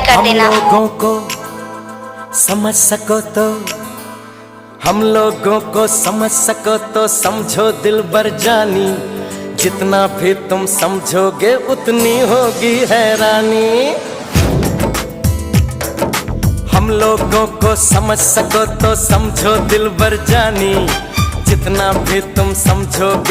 कर हम देना। लोगों को समझ सको तो, हम लोगों को समझ सको तो समझो दिलबर जानी, जितना भी तुम समझोगे उतनी होगी हैरानी। हम लोगों को समझ सको तो समझो दिलबर जानी, जितना भी तुम समझोगे